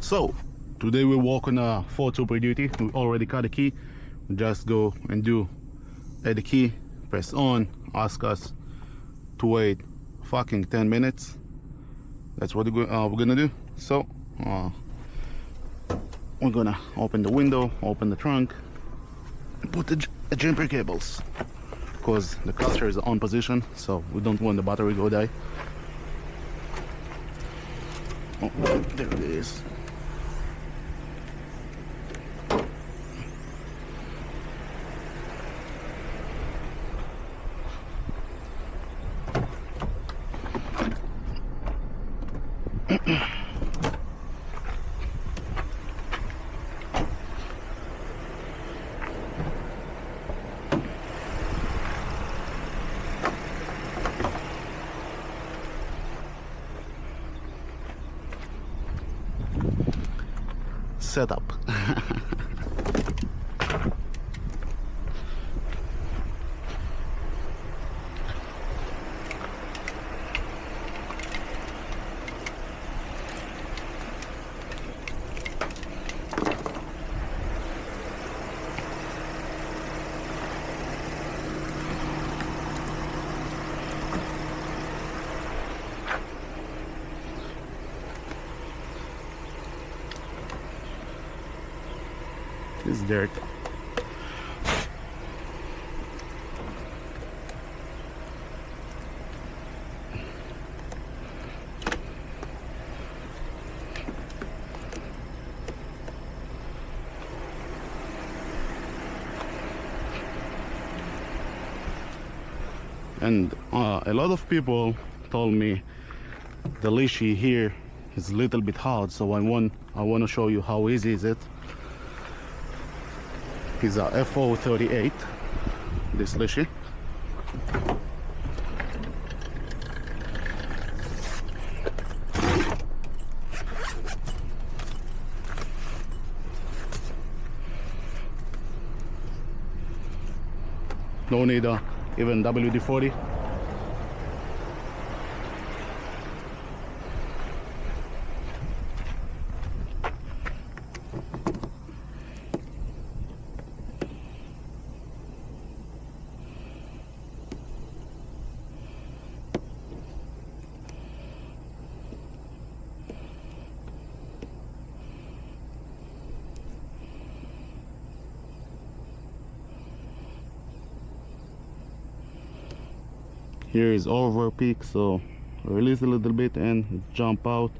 So today we walk on a Ford Super Duty. We already got the key. We just go and do add the key, press on, ask us to wait fucking 10 minutes. That's what we're gonna do. So we're gonna open the window, open the trunk, and put the jumper cables, because the clutcher is on position, so we don't want the battery go die. Oh, there it is. Setup. It's dirt. And a lot of people told me the leashy here is a little bit hard, so I want to show you how easy is it. It's a FO38, this leashy. No need even WD-40. Here is over peak, so release a little bit and jump out.